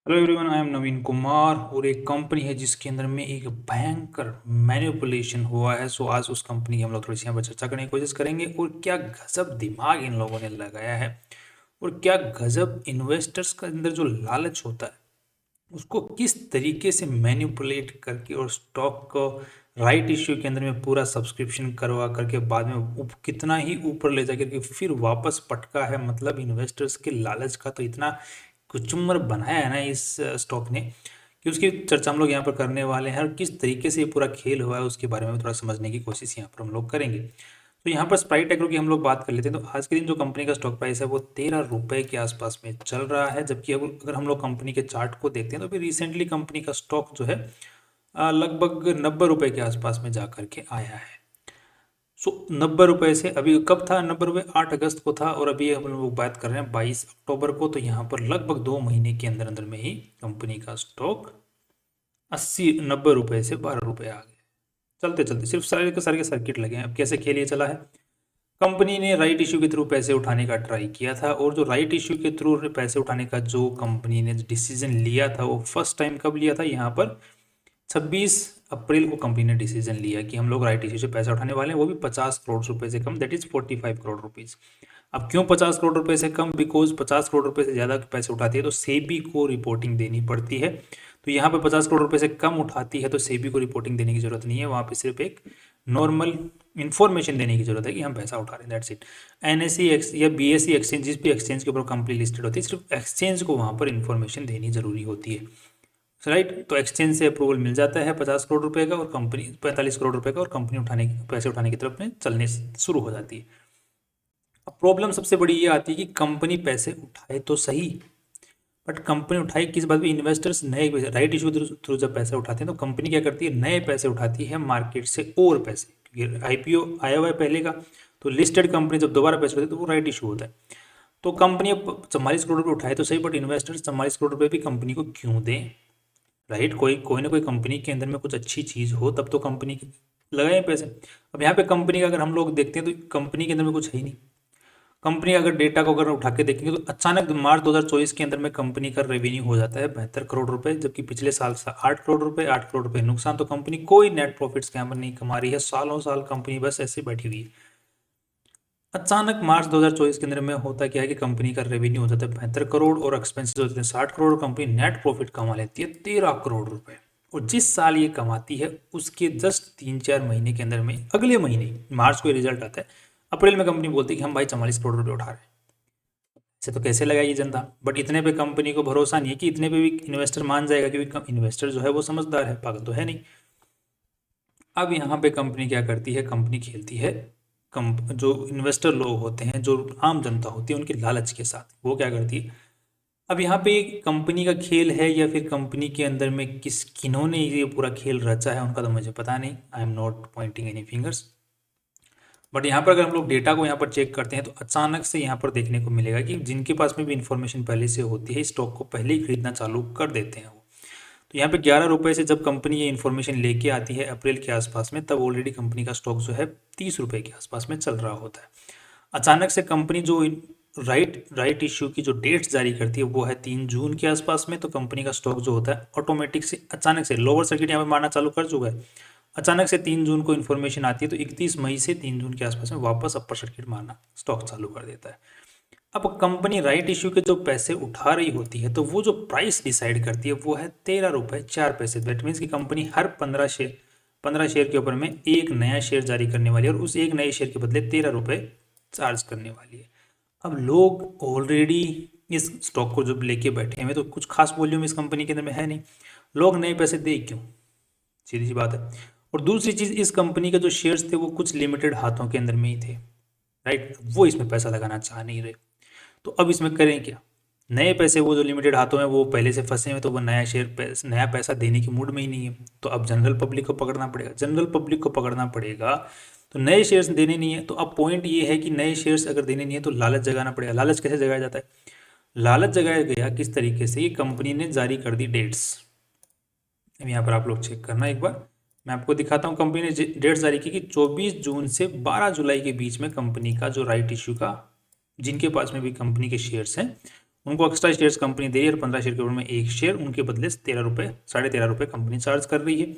Hello everyone, I am नवीन कुमार। और एक company है जिसके अंदर में एक भयंकर मैनिपुलेशन हुआ है। सो आज उस कंपनी की हम लोग थोड़ी सी यहाँ पर चर्चा करने की कोशिश करेंगे और क्या गजब दिमाग इन लोगों ने लगाया है और क्या गजब इन्वेस्टर्स का अंदर जो लालच होता है उसको किस तरीके से मैनिपुलेट करके और स्टॉक को राइट इश्यू के अंदर में पूरा सब्सक्रिप्शन करवा करके बाद में कितना ही ऊपर ले जाकर के फिर वापस पटका है। मतलब इन्वेस्टर्स के लालच का तो इतना कुचुम्बर बनाया है ना इस स्टॉक ने कि उसकी चर्चा हम लोग यहाँ पर करने वाले हैं और किस तरीके से ये पूरा खेल हुआ है उसके बारे में थोड़ा समझने की कोशिश यहाँ पर हम लोग करेंगे। तो यहाँ पर स्प्राइट एग्रो की हम लोग बात कर लेते हैं। तो आज के दिन जो कंपनी का स्टॉक प्राइस है वो 13 रुपए के आसपास में चल रहा है। जबकि अगर हम लोग कंपनी के चार्ट को देखते हैं तो फिर रिसेंटली कंपनी का स्टॉक जो है लगभग 90 रुपए के आसपास में जा करके आया है। सो 90 रुपए से अभी कब था 90 रुपए, 8 अगस्त को था और अभी हम लोग बात कर रहे हैं 22 अक्टूबर को। तो यहाँ पर लगभग 2 महीने के अंदर अंदर में ही कंपनी का स्टॉक 90 रुपए से 12 रुपए आ गया। चलते चलते सिर्फ सारे के सर्किट लगे हैं। अब कैसे खेल ये चला है, कंपनी ने राइट इशू के थ्रू पैसे उठाने का ट्राई किया था और जो राइट इशू के थ्रू पैसे उठाने का जो कंपनी ने डिसीजन लिया था वो फर्स्ट टाइम कब लिया था, यहाँ पर 26 अप्रैल को कंपनी ने डिसीजन लिया कि हम लोग राइट इशू से पैसा उठाने वाले हैं, वो भी 50 करोड़ रुपए से कम, दैट इज 45 करोड़ रुपीज़। अब क्यों 50 करोड़ रुपए से कम, बिकॉज 50 करोड़ रुपए से ज़्यादा पैसे उठाती है तो सेबी को रिपोर्टिंग देनी पड़ती है। तो यहाँ पे 50 करोड़ रुपए से कम उठाती है तो सेबी को रिपोर्टिंग देने की जरूरत नहीं है, वहाँ पे सिर्फ एक नॉर्मल इन्फॉर्मेशन देने की जरूरत है कि हम पैसा उठा रहे हैं, दैट्स इट। एनएससी या बीएससी एक्सचेंज, जिस भी एक्सचेंज के ऊपर कंपनी लिस्टेड होती है, सिर्फ एक्सचेंज को वहाँ पर इन्फॉर्मेशन देनी जरूरी होती है, राइट। तो एक्सचेंज से अप्रूवल मिल जाता है 50 करोड़ रुपए का और कंपनी 45 करोड़ रुपए का और कंपनी पैसे उठाने की तरफ में चलने शुरू हो जाती है। अब प्रॉब्लम सबसे बड़ी ये आती है कि कंपनी पैसे उठाए तो सही, बट कंपनी उठाई किस बात पे, इन्वेस्टर्स नए राइट इशू थ्रू जब पैसे उठाते हैं तो कंपनी क्या करती है, नए पैसे उठाती है मार्केट से और पैसे, क्योंकि आईपीओ आया हुआ है पहले का। तो लिस्टेड कंपनी जब दोबारा पैसे उठाती है तो वो राइट इशू होता है। तो कंपनी अब 44 करोड़ रुपये उठाए तो सही, बट इन्वेस्टर्स 44 करोड़ रुपये भी कंपनी को क्यों दें, राइट। कोई कोई ना कोई कंपनी के अंदर में कुछ अच्छी चीज़ हो तब तो कंपनी लगाए पैसे। अब यहाँ पे कंपनी का अगर हम लोग देखते हैं तो कंपनी के अंदर में कुछ है ही नहीं। कंपनी अगर डेटा को अगर उठा के देखेंगे तो अचानक मार्च 2024 के अंदर में कंपनी का रेवेन्यू हो जाता है 72 करोड़ रुपए, जबकि पिछले साल 8 करोड़ रुपए, 8 करोड़ रुपए नुकसान। तो कंपनी कोई नेट प्रॉफिट्स के यहाँ पर नहीं कमा रही है, सालों साल कंपनी बस ऐसे बैठी हुई है। अचानक मार्च 2024 के अंदर में होता क्या है कि कंपनी का रेवेन्यू हो जाता है 72 करोड़ और एक्सपेंसेस होते हैं 60 करोड़। कंपनी नेट प्रॉफिट कमा लेती है 13 करोड़ रुपए। और जिस साल ये कमाती है उसके जस्ट 3-4 महीने के अंदर में अगले महीने मार्च को ये रिजल्ट आता है, अप्रैल में कंपनी बोलती है कि हम भाई 44 करोड़ रुपए उठा रहे हैं। ऐसे तो कैसे लगाएगी जनता, बट इतने पे कंपनी को भरोसा नहीं है कि इतने पे भी इन्वेस्टर मान जाएगा, क्योंकि इन्वेस्टर जो है वो समझदार है, पागल तो है नहीं। अब यहाँ पे कंपनी क्या करती है, कंपनी खेलती है जो इन्वेस्टर लोग होते हैं, जो आम जनता होती है, उनके लालच के साथ वो क्या करती है। अब यहाँ पे कंपनी का खेल है या फिर कंपनी के अंदर में किन्होंने ये पूरा खेल रचा है उनका तो मुझे पता नहीं, I am not Poynting any fingers. But यहाँ पर अगर हम लोग डेटा को यहाँ पर चेक करते हैं तो अचानक से यहाँ पर देखने को मिलेगा कि जिनके पास में भी इन्फॉर्मेशन पहले से होती है स्टॉक को पहले ही खरीदना चालू कर देते हैं वो। तो यहाँ पे 11 रुपए से जब कंपनी ये इन्फॉर्मेशन लेके आती है अप्रैल के आसपास में, तब ऑलरेडी कंपनी का स्टॉक जो है 30 रुपए के आसपास में चल रहा होता है। अचानक से कंपनी जो राइट इश्यू की जो डेट्स जारी करती है वो है 3 जून के आसपास में। तो कंपनी का स्टॉक जो होता है ऑटोमेटिक से अचानक से लोअर सर्किट यहाँ पे मारना चालू कर चुका है। अचानक से 3 जून को इन्फॉर्मेशन आती है तो 31 मई से 3 जून के आसपास में वापस अपर सर्किट मारना स्टॉक चालू कर देता है। अब कंपनी राइट इश्यू के जो पैसे उठा रही होती है तो वो जो प्राइस डिसाइड करती है वो है 13 रुपए 4 पैसे। दैट मीन्स कि कंपनी हर 15 शेयर के ऊपर में एक नया शेयर जारी करने वाली है और उस एक नए शेयर के बदले 13 रुपए चार्ज करने वाली है। अब लोग ऑलरेडी इस स्टॉक को जब लेके बैठे हुए तो कुछ खास वॉल्यूम इस कंपनी के अंदर में है नहीं, लोग नए पैसे दे क्यों, सीधी सी बात है। और दूसरी चीज़, इस कंपनी के जो शेयर्स थे वो कुछ लिमिटेड हाथों के अंदर में ही थे, राइट। वो इसमें पैसा लगाना चाह नहीं रहे, तो अब इसमें करें क्या। नए पैसे वो जो लिमिटेड हाथों में वो पहले से फंसे हुए, तो वो नया पैसा देने की मूड में ही नहीं है। तो अब जनरल पब्लिक को पकड़ना पड़ेगा, जनरल पब्लिक को पकड़ना पड़ेगा। तो नए शेयर्स देने नहीं है, तो अब पॉइंट ये है कि नए शेयर्स अगर देने नहीं है तो लालच जगाना पड़ेगा। लालच कैसे जगाया जाता है, लालच जगाया गया किस तरीके से, ये कंपनी ने जारी कर दी डेट्स। अब यहाँ पर आप लोग चेक करना एक बार, मैं आपको दिखाता हूँ। कंपनी ने डेट्स जारी की कि 24 जून से 12 जुलाई के बीच में कंपनी का जो राइट इश्यू का, जिनके पास में भी कंपनी के शेयर्स हैं उनको एक्स्ट्रा शेयर्स कंपनी दे रही है और 15 शेयर के ऊपर में एक शेयर उनके बदले 13 रुपये, 13.5 रुपये कंपनी चार्ज कर रही है।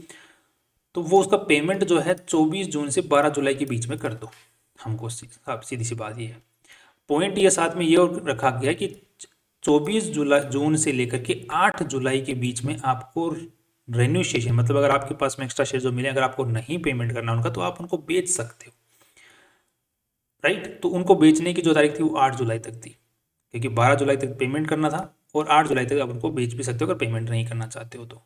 तो वो उसका पेमेंट जो है 24 जून से 12 जुलाई के बीच में कर दो हमको। सीधी सी बात ये है। पॉइंट ये साथ में ये और रखा गया है कि 24 जून से लेकर के 8 जुलाई के बीच में आपको रेन्यूशिएशन, मतलब अगर आपके पास में एक्स्ट्रा शेयर जो मिले, अगर आपको नहीं पेमेंट करना उनका, तो आप उनको बेच सकते हो, राइट। तो उनको बेचने की जो तारीख थी वो 8 जुलाई तक थी, क्योंकि 12 जुलाई तक पेमेंट करना था और 8 जुलाई तक आप उनको बेच भी सकते हो अगर पेमेंट नहीं करना चाहते हो तो।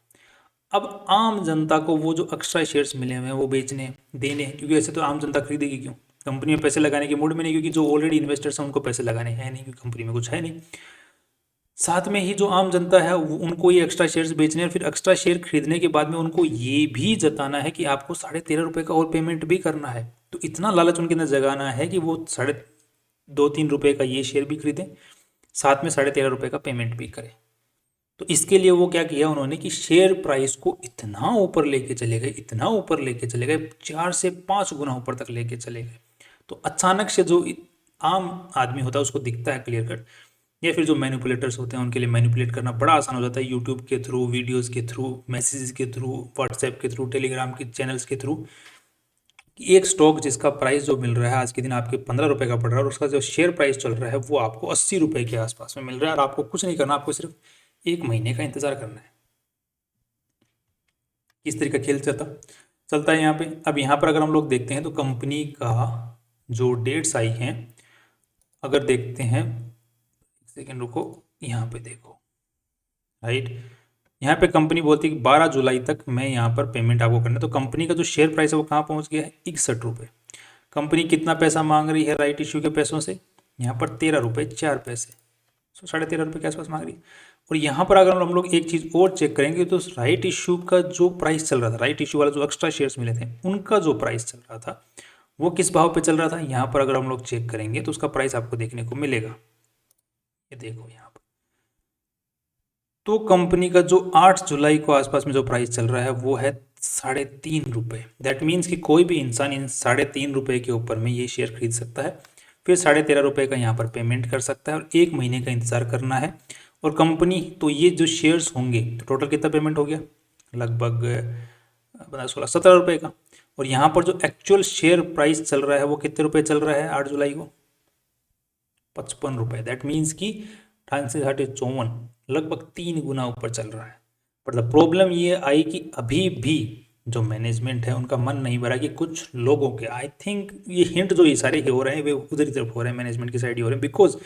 अब आम जनता को वो जो एक्स्ट्रा शेयर्स मिले हुए हैं वो बेचने देने, क्योंकि ऐसे तो आम जनता खरीदेगी क्यों, कंपनी में पैसे लगाने के मूड में नहीं, क्योंकि जो ऑलरेडी इन्वेस्टर्स हैं उनको पैसे लगाने हैं नहीं, क्योंकि कंपनी में कुछ है नहीं। साथ में ही जो आम जनता है उनको ये एक्स्ट्रा शेयर्स बेचने और फिर एक्स्ट्रा शेयर खरीदने के बाद में उनको ये भी जताना है कि आपको 13.5 रुपये का और पेमेंट भी करना है। तो इतना लालच उनके अंदर जगाना है कि वो 2-3 रुपये का ये शेयर भी खरीदें, साथ में 13.5 रुपये का पेमेंट भी करें। तो इसके लिए वो क्या किया उन्होंने कि शेयर प्राइस को इतना ऊपर लेके चले गए, इतना ऊपर लेके चले गए, 4 से 5 गुना ऊपर तक लेके चले गए। तो अचानक से जो आम आदमी होता है उसको दिखता है क्लियर कट, या फिर जो मैनिपुलेटर्स होते हैं उनके लिए मैनिपुलेट करना बड़ा आसान हो जाता है, यूट्यूब के थ्रू, वीडियोस के थ्रू, मैसेजेस के थ्रू, व्हाट्सएप के थ्रू, टेलीग्राम के चैनल्स के थ्रू। एक स्टॉक जिसका प्राइस जो मिल रहा है आज के दिन आपके 15 रुपये का पड़ रहा है और उसका जो शेयर प्राइस चल रहा है वो आपको 80 रुपये के आसपास में मिल रहा है, और आपको कुछ नहीं करना, आपको सिर्फ 1 महीने का इंतजार करना है। किस तरीके का खेल चलता है यहाँ पे। अब यहाँ पर अगर हम लोग देखते हैं तो कंपनी का जो डेट्स आई हैं, अगर देखते हैं, एक सेकेंड रुको, यहाँ पे देखो, राइट, यहाँ पे कंपनी बोलती है कि 12 जुलाई तक मैं यहाँ पर पेमेंट आपको करना है। तो कंपनी का जो शेयर प्राइस है वो कहाँ पहुँच गया है, 61 रुपये। कंपनी कितना पैसा मांग रही है राइट इश्यू के पैसों से, यहाँ पर 13 रुपये 4 पैसे, 13.5 रुपये के आसपास मांग रही है। और यहाँ पर अगर हम लोग एक चीज़ और चेक करेंगे तो राइट इश्यू का जो प्राइस चल रहा था, राइट इश्यू वाला जो एक्स्ट्रा शेयर्स मिले थे उनका जो प्राइस चल रहा था वो किस भाव पे चल रहा था, यहाँ पर अगर हम लोग चेक करेंगे तो उसका प्राइस आपको देखने को मिलेगा, ये देखो यहाँ पर। तो कंपनी का जो 8 जुलाई को आसपास में जो प्राइस चल रहा है वो है 3.5 रुपये। दैट मीन्स कि कोई भी इंसान इन 3.5 रुपये के ऊपर में ये शेयर खरीद सकता है, फिर 13.5 रुपये का यहाँ पर पेमेंट कर सकता है और 1 महीने का इंतजार करना है। और कंपनी तो ये जो शेयर्स होंगे तो टोटल कितना पेमेंट हो गया, लगभग 15-16-17 रुपये का। और यहाँ पर जो एक्चुअल शेयर प्राइस चल रहा है वो कितने रुपये चल रहा है 8 जुलाई को, 55 रुपये। दैट मीन्स कि 58-54, लगभग 3 गुना ऊपर चल रहा है। पर द प्रॉब्लम ये आई कि अभी भी जो मैनेजमेंट है उनका मन नहीं भरा कि कुछ लोगों के, आई थिंक ये हिंट जो ये सारे हो रहे हैं वे उधर ही तरफ हो रहे हैं, मैनेजमेंट की साइड ही हो रहे हैं। बिकॉज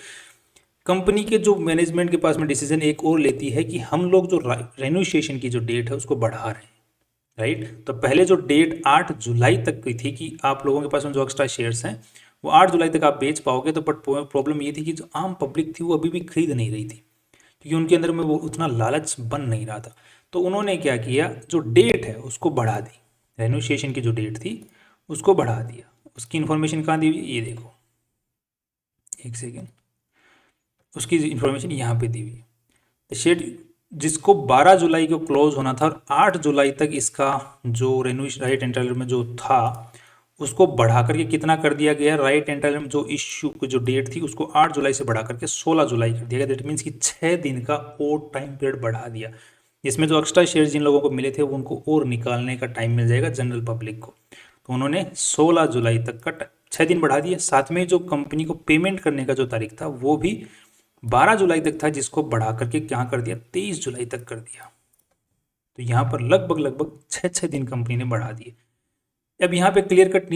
कंपनी के जो मैनेजमेंट के पास में डिसीजन एक और लेती है कि हम लोग जो रेन्यूशिएशन की जो डेट है उसको बढ़ा रहे हैं, राइट। तो पहले जो डेट 8 जुलाई तक की थी कि आप लोगों के पास में जो एक्स्ट्रा शेयर्स हैं वो 8 जुलाई तक आप बेच पाओगे, तो बट प्रॉब्लम ये थी कि जो आम पब्लिक थी वो अभी भी खरीद नहीं रही थी, क्योंकि उनके अंदर में वो उतना लालच बन नहीं रहा था। तो उन्होंने क्या किया, जो डेट है उसको बढ़ा दी, रेन्यूशिएशन की जो डेट थी उसको बढ़ा दिया। उसकी इन्फॉर्मेशन कहाँ दी हुई, ये देखो, एक सेकेंड, उसकी इन्फॉर्मेशन यहाँ पे दी हुई है। तो शेड जिसको 12 जुलाई को क्लोज होना था और 8 जुलाई तक इसका जो रेन्यूएशन राइट एंटाइटलमेंट जो था उसको बढ़ा करके कितना कर दिया गया, राइट एंटाइटलमेंट जो इश्यू की जो डेट थी उसको 8 जुलाई से बढ़ा करके 16 जुलाई कर दिया गया। दैट मीन्स कि 6 दिन का और टाइम पीरियड बढ़ा दिया, जिसमें जो एक्स्ट्रा शेयर जिन लोगों को मिले थे वो उनको और निकालने का टाइम मिल जाएगा जनरल पब्लिक को। तो उन्होंने 16 जुलाई तक का 6 दिन बढ़ा दिया। साथ में जो कंपनी को पेमेंट करने का जो तारीख था वो भी 12 जुलाई तक था, जिसको बढ़ा करके क्या कर दिया, 23 जुलाई तक कर दिया। तो यहाँ पर लगभग 6 दिन कंपनी ने बढ़ा दिए। अब यहाँ पे क्लियर कट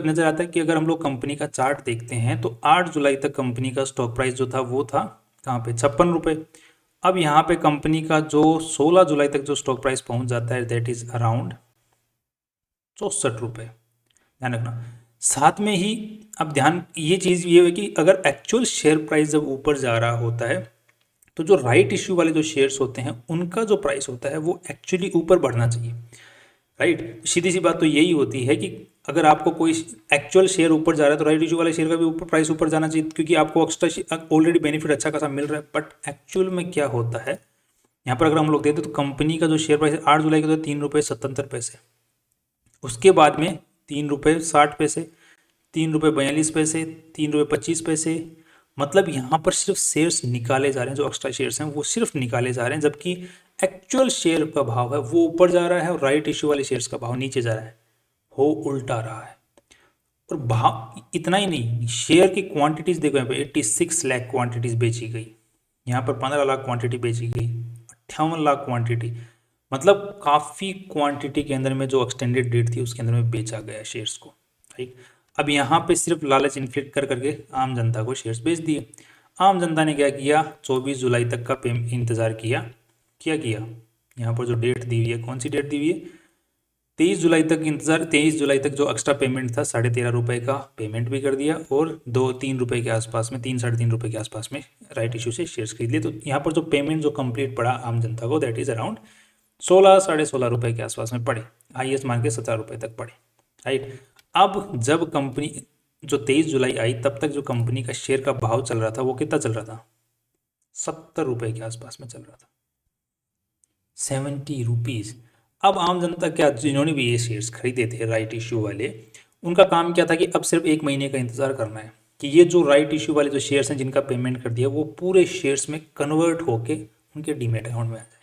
नजर आता है कि अगर हम लोग कंपनी का चार्ट देखते हैं तो 8 जुलाई तक कंपनी का स्टॉक प्राइस जो था वो था कहाँ पे, 56 रुपये। अब यहाँ पे कंपनी का जो 16 जुलाई तक जो स्टॉक प्राइस पहुँच जाता है दैट इज अराउंड 64 रुपये, ध्यान रखना। साथ में ही अब ध्यान ये चीज़ ये है कि अगर एक्चुअल शेयर प्राइस जब ऊपर जा रहा होता है तो जो राइट इश्यू वाले जो शेयर्स होते हैं उनका जो प्राइस होता है वो एक्चुअली ऊपर बढ़ना चाहिए, राइट। सीधी सी बात तो यही होती है कि अगर आपको कोई एक्चुअल शेयर ऊपर जा रहा है तो राइट इश्यू वाले शेयर का भी ऊपर प्राइस ऊपर जाना चाहिए, क्योंकि आपको एक्स्ट्रा ऑलरेडी बेनिफिट अच्छा खासा मिल रहा है। बट एक्चुअल में क्या होता है यहाँ पर अगर हम लोग देखते हैं तो कंपनी का जो शेयर प्राइस 8 जुलाई का तो 3.77 रुपये, उसके बाद में 3.60 रुपये, 3.42 रुपये, 3.25 रुपये, मतलब यहाँ पर सिर्फ शेयर्स निकाले जा रहे हैं, जो एक्स्ट्रा शेयर्स हैं वो सिर्फ निकाले जा रहे हैं, जबकि एक्चुअल शेयर का भाव है वो ऊपर जा रहा है और राइट इश्यू वाले शेयर्स का भाव नीचे जा रहा है, हो उल्टा रहा है। और भाव इतना ही नहीं, शेयर की क्वांटिटीज देखो यहाँ पे 86 लाख क्वांटिटीज बेची गई, यहाँ पर 15 लाख क्वांटिटी बेची गई, 58 लाख क्वांटिटी, मतलब काफ़ी क्वांटिटी के अंदर में जो एक्सटेंडेड डेट थी उसके अंदर में बेचा गया शेयर्स को, राइट। अब यहाँ पे सिर्फ लालच इन्फ्लिक्ट कर करके आम जनता को शेयर्स बेच दिए। आम जनता ने क्या किया, 24 जुलाई तक का इंतज़ार किया। क्या किया, यहाँ पर जो डेट दी हुई है, कौन सी डेट दी हुई है, 23 जुलाई तक इंतजार, 23 जुलाई तक जो एक्स्ट्रा पेमेंट था 13.5 रुपये का पेमेंट भी कर दिया, और 2-3 रुपये के आसपास में, 3-3.5 रुपये के आसपास में राइट इशू से शेयर्स खरीद लिए। तो यहाँ पर जो पेमेंट जो कंप्लीट पड़ा आम जनता को, दैट इज अराउंड 16-16.5 रुपये के आसपास में पड़े, हाईएस्ट मान के 17 रुपये तक पड़े, राइट। अब जब कंपनी जो 23 जुलाई आई तब तक जो कंपनी का शेयर का भाव चल रहा था वो कितना चल रहा था, 70 रुपये के आसपास में चल रहा था, 70 रुपीज़। अब आम जनता क्या, जिन्होंने भी ये शेयर्स खरीदे थे राइट इश्यू वाले, उनका काम क्या था कि अब सिर्फ 1 महीने का इंतजार करना है कि ये जो राइट इश्यू वाले जो शेयर्स हैं जिनका पेमेंट कर दिया वो पूरे शेयर्स में कन्वर्ट होके उनके डीमेट अकाउंट में आ जाए।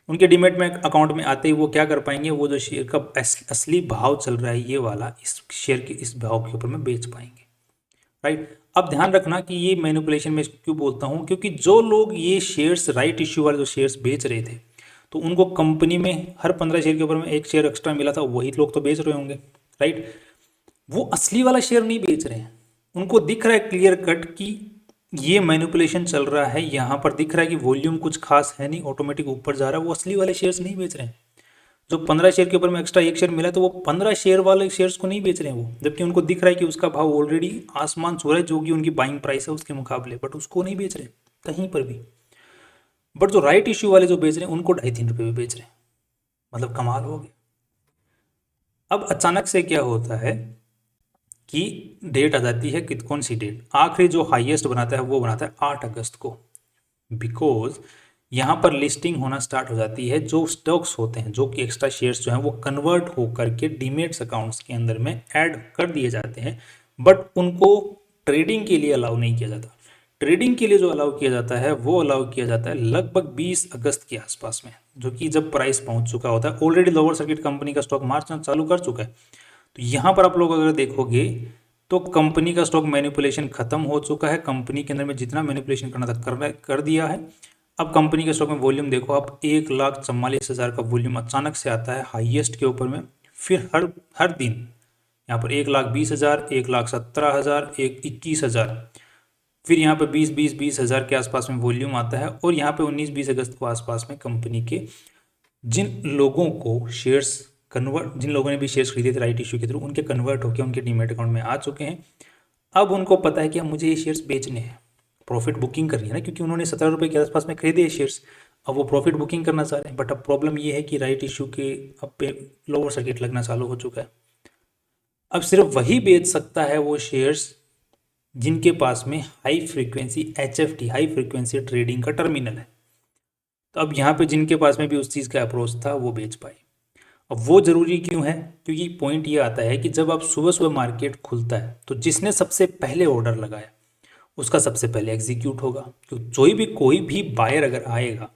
उनके डीमेट में अकाउंट में आते ही वो क्या कर पाएंगे, वो जो शेयर का असली भाव चल रहा है ये वाला, इस शेयर के इस भाव के ऊपर में बेच पाएंगे, राइट। अब ध्यान रखना कि ये मैनिपुलेशन में क्यों बोलता हूँ, क्योंकि जो लोग ये शेयर्स राइट इश्यू वाले जो शेयर्स बेच रहे थे, तो उनको कंपनी में हर 15 शेयर के ऊपर में 1 शेयर एक्स्ट्रा मिला था, वही लोग तो बेच रहे होंगे, राइट। वो असली वाला शेयर नहीं बेच रहे हैं, उनको दिख रहा है क्लियर कट कि ये मैनिपुलेशन चल रहा है, यहाँ पर दिख रहा है कि वॉल्यूम कुछ खास है नहीं, ऑटोमेटिक ऊपर जा रहा है, वो असली वाले शेयर्स नहीं बेच रहे हैं। जो 15 शेयर के ऊपर में एक्स्ट्रा 1 शेयर मिला तो वो 15 शेयर वाले शेयर्स को नहीं बेच रहे हैं वो, जबकि उनको दिख रहा है कि उसका भाव ऑलरेडी आसमान छू रहा है जो कि उनकी बाइंग प्राइस है उसके मुकाबले, बट उसको नहीं बेच रहे कहीं पर भी। बट जो राइट इश्यू वाले जो बेच रहे हैं उनको 2.5-3 रुपये में बेच रहे हैं, मतलब कमाल हो गया। अब अचानक से क्या होता है कि डेट आ जाती है, कौन सी डेट, आखिरी जो हाईएस्ट बनाता है वो बनाता है 8 अगस्त को, बिकॉज यहाँ पर लिस्टिंग होना स्टार्ट हो जाती है, जो स्टॉक्स होते हैं जो कि एक्स्ट्रा शेयर्स जो हैं वो कन्वर्ट होकर के डीमेट्स अकाउंट्स के अंदर में ऐड कर दिए जाते हैं, बट उनको ट्रेडिंग के लिए अलाउ नहीं किया जाता। ट्रेडिंग के लिए जो अलाउ किया जाता है वो अलाउ किया जाता है लगभग 20 अगस्त के आसपास में, जो कि जब प्राइस पहुंच चुका होता है, ऑलरेडी लोअर सर्किट कंपनी का स्टॉक मार्च चालू कर चुका है। तो यहाँ पर आप लोग अगर देखोगे तो कंपनी का स्टॉक मैनिपुलेशन खत्म हो चुका है, कंपनी के अंदर में जितना मैनिपुलेशन करना था कर दिया है। अब कंपनी के स्टॉक में वॉल्यूम देखो आप, 1,44,000 का वॉल्यूम अचानक से आता है हाईएस्ट के ऊपर में, फिर हर दिन यहाँ पर 1,20,000, 1,17,000, 21,000, फिर यहाँ पे 20,000 के आसपास में वॉल्यूम आता है, और यहाँ पे 19-20 अगस्त को आसपास में कंपनी के जिन लोगों को शेयर्स कन्वर्ट, जिन लोगों ने भी शेयर्स खरीदे थे राइट इशू के थ्रू, उनके कन्वर्ट होकर उनके डीमेट अकाउंट में आ चुके हैं। अब उनको पता है कि अब मुझे ये शेयर्स बेचने हैं, प्रॉफिट बुकिंग करनी है ना, क्योंकि उन्होंने 17 रुपये के आसपास में खरीदे शेयर्स, अब वो प्रॉफिट बुकिंग करना चाह रहे हैं। बट अब प्रॉब्लम ये है कि राइट इशू के अब पे लोअर सर्किट लगना चालू हो चुका है। अब सिर्फ वही बेच सकता है वो शेयर्स जिनके पास में high frequency HFT, high frequency trading का टर्मिनल है। तो अब यहाँ पे जिनके पास में भी उस चीज़ का अप्रोच था वो बेच पाए। अब वो ज़रूरी क्यों है, क्योंकि पॉइंट ये आता है कि जब आप सुबह सुबह मार्केट खुलता है तो जिसने सबसे पहले ऑर्डर लगाया उसका सबसे पहले एग्जीक्यूट होगा, क्योंकि कोई भी बायर अगर आएगा,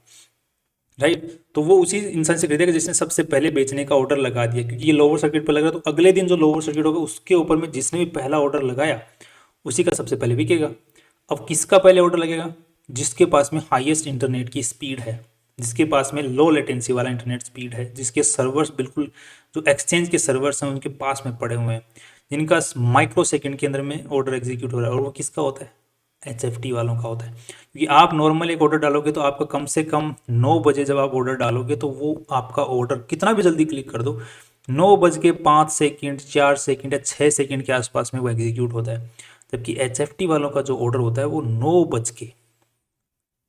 राइट, तो वो उसी इंसान से खरीदेगा जिसने सबसे पहले बेचने का ऑर्डर लगा दिया, क्योंकि ये लोअर सर्किट पर लग रहा है, तो अगले दिन जो लोअर सर्किट होगा उसके ऊपर में जिसने भी पहला ऑर्डर लगाया उसी का सबसे पहले बिकेगा। अब किसका पहले ऑर्डर लगेगा, जिसके पास में हाईएस्ट इंटरनेट की स्पीड है, जिसके पास में लो लेटेंसी वाला इंटरनेट स्पीड है, जिसके सर्वर्स बिल्कुल जो एक्सचेंज के सर्वर्स हैं उनके पास में पड़े हुए हैं, जिनका माइक्रो सेकंड के अंदर में ऑर्डर एग्जीक्यूट हो रहा है, और वो किसका होता है, HFT वालों का होता है। क्योंकि आप नॉर्मल एक ऑर्डर डालोगे तो आपका कम से कम 9 बजे जब आप ऑर्डर डालोगे तो वो आपका ऑर्डर कितना भी जल्दी क्लिक कर दो, 9:05 सेकेंड, 4 सेकेंड या 6 सेकेंड के आसपास में वो एग्जीक्यूट होता है। जबकि HFT वालों का जो ऑर्डर होता है वो 9 बज के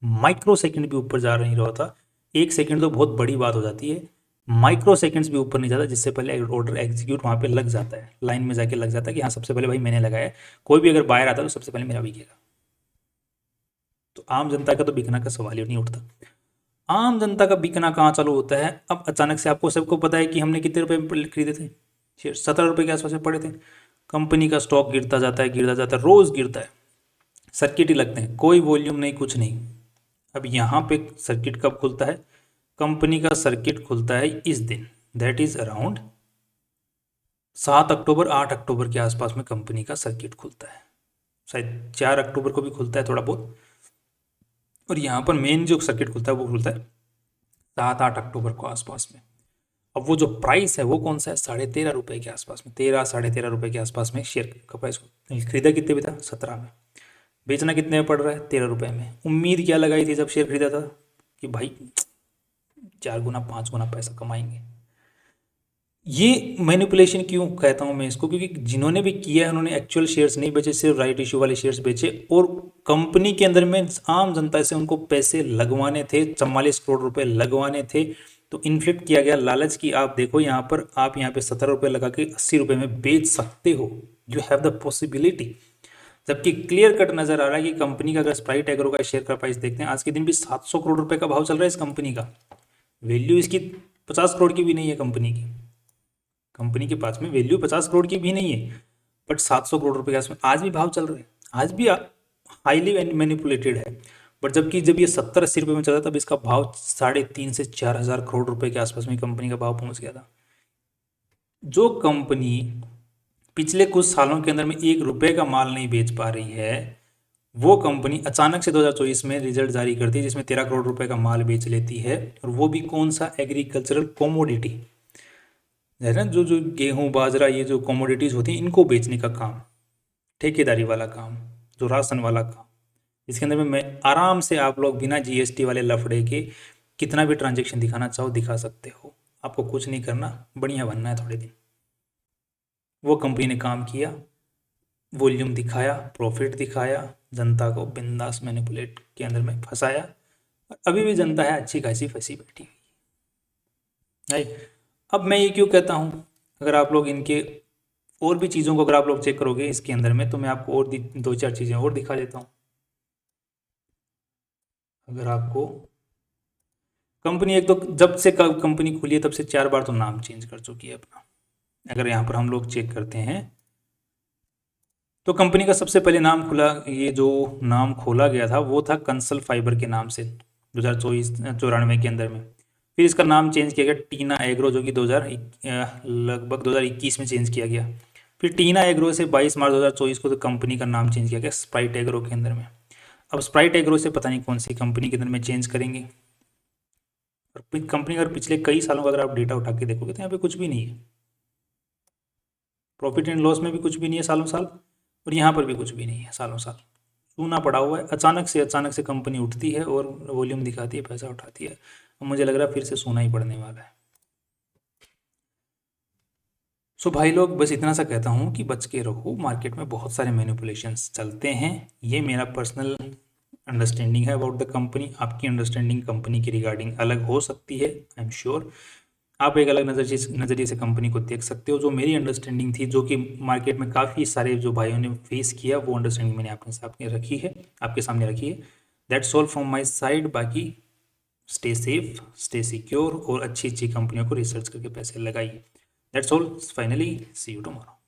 माइक्रो सेकंड भी ऊपर जा नहीं रहा होता। 1 सेकंड तो बहुत बड़ी बात हो जाती है, माइक्रो सेकंड्स भी ऊपर नहीं जाता, जिससे पहले ऑर्डर एग्जीक्यूट वहाँ पे लग जाता है, लाइन में जाके लग जाता है कि हाँ सबसे पहले भाई मैंने लगाया है। कोई भी अगर बायर आता है तो सबसे पहले मेरा बिकेगा। तो आम जनता का तो बिकना का सवाल ही नहीं उठता। आम जनता का बिकना कहाँ चालू होता है, अब अचानक से आपको सबको पता है कि हमने कितने रुपए में खरीदे थे शेयर, 17 रुपये के आसपास में पड़े थे। कंपनी का स्टॉक गिरता जाता है, रोज गिरता है, सर्किट ही लगते हैं, कोई वॉल्यूम नहीं, कुछ नहीं। अब यहाँ पे सर्किट कब खुलता है? कंपनी का सर्किट खुलता है इस दिन, दैट इज अराउंड 7 अक्टूबर 8 अक्टूबर के आसपास में कंपनी का सर्किट खुलता है, शायद 4 अक्टूबर को भी खुलता है थोड़ा बहुत। और यहाँ पर मेन जो सर्किट खुलता है वो खुलता है 7 8 अक्टूबर को आसपास में। अब वो जो प्राइस है वो कौन सा है? 13.5 रुपये के आसपास में, 13 साढ़े 13 रुपये के आसपास में शेयर का प्राइस। खरीदा कितने में था? 17 में। बेचना कितने में पड़ रहा है? 13 रुपये में। उम्मीद क्या लगाई थी जब शेयर खरीदा था कि भाई 4 गुना 5 गुना पैसा कमाएंगे। ये मैनिपुलेशन क्यों कहता हूँ मैं इसको? क्योंकि जिन्होंने भी किया है उन्होंने एक्चुअल शेयर्स नहीं बेचे, सिर्फ राइट इश्यू वाले शेयर्स बेचे, और कंपनी के अंदर में आम जनता से उनको पैसे लगवाने थे, 44 करोड़ रुपए लगवाने थे। तो इन्फ्लिक्ट किया गया लालच कि आप देखो यहाँ पर, आप यहाँ पे 17 रुपये लगा के 80 रुपये में बेच सकते हो, यू हैव द पॉसिबिलिटी। जबकि क्लियर कट नजर आ रहा है कि कंपनी का अगर स्प्राइट एग्रो का शेयर का प्राइस देखते हैं, आज के दिन भी 700 करोड़ रुपए का भाव चल रहा है इस कंपनी का। वैल्यू इसकी 50 करोड़ की भी नहीं है कंपनी की। कंपनी के पास में वैल्यू 50 करोड़ की भी नहीं है, बट 700 करोड़ रुपए के आसपास आज भी भाव चल रहे हैं, आज भी हाईली मैनिपुलेटेड है। बट जबकि जब ये 70 80 रुपये में चला तब इसका भाव 3.5 से 4 हजार करोड़ रुपए के आसपास में कंपनी का भाव पहुंच गया था। जो कंपनी पिछले कुछ सालों के अंदर में 1 रुपये का माल नहीं बेच पा रही है, वो कंपनी अचानक से 2024 में रिजल्ट जारी करती है जिसमें 13 करोड़ रुपए का माल बेच लेती है, और वो भी कौन सा? एग्रीकल्चरल कॉमोडिटी है ना, जो जो गेहूं बाजरा ये जो कॉमोडिटीज होती हैं इनको बेचने का काम, ठेकेदारी वाला काम, जो राशन वाला काम। इसके अंदर में मैं आराम से आप लोग बिना जीएसटी वाले लफड़े के कितना भी ट्रांजेक्शन दिखाना चाहो दिखा सकते हो, आपको कुछ नहीं करना, बढ़िया बनना है थोड़े दिन। वो कंपनी ने काम किया, वॉल्यूम दिखाया, प्रॉफिट दिखाया, जनता को बिंदास मैनिपुलेट के अंदर में फंसाया, और अभी भी जनता है अच्छी खासी फंसी बैठी हुई है। अब मैं ये क्यों कहता हूँ, अगर आप लोग इनके और भी चीज़ों को अगर आप लोग चेक करोगे इसके अंदर में, तो मैं आपको और 2 4 चीज़ें और दिखा देता हूँ। अगर आपको कंपनी, एक तो जब से कंपनी खुली है तब से 4 बार तो नाम चेंज कर चुकी है अपना। अगर यहाँ पर हम लोग चेक करते हैं तो कंपनी का सबसे पहले नाम खुला, ये जो नाम खोला गया था वो था कंसल फाइबर के नाम से 2024-94 के अंदर में। फिर इसका नाम चेंज किया गया टीना एग्रो, जो कि लगभग 2021 में चेंज किया गया। फिर टीना एग्रो से 22 मार्च 2024 को तो कंपनी का नाम चेंज किया गया स्प्राइट एग्रो के अंदर में। अब स्प्राइट एग्रो से पता नहीं कौन सी कंपनी के अंदर में चेंज करेंगे। और कंपनी का पिछले कई सालों का अगर आप डेटा उठा के देखोगे तो यहाँ पे कुछ भी नहीं है, प्रॉफिट एंड लॉस में भी कुछ भी नहीं है सालों साल, और यहाँ पर भी कुछ भी नहीं है सालों साल, सूना पड़ा हुआ है। अचानक से कंपनी उठती है और वॉल्यूम दिखाती है, पैसा उठाती है, और मुझे लग रहा है फिर से सोना ही पड़ने वाला है। सो भाई लोग, बस इतना सा कहता हूँ कि बच के रहो, मार्केट में बहुत सारे मैनिपुलेशंस चलते हैं। ये मेरा पर्सनल अंडरस्टैंडिंग है अबाउट द कंपनी। आपकी अंडरस्टैंडिंग कंपनी की रिगार्डिंग अलग हो सकती है, आई एम श्योर। आप एक अलग नज़रिए से कंपनी को देख सकते हो। जो मेरी अंडरस्टैंडिंग थी, जो कि मार्केट में काफ़ी सारे जो भाइयों ने फेस किया, वो अंडरस्टैंडिंग मैंने आपके सामने रखी है। That's all from my side. बाकी स्टे सेफ, स्टे सिक्योर, और अच्छी अच्छी कंपनियों को रिसर्च करके पैसे लगाइए। That's all. Finally see you tomorrow.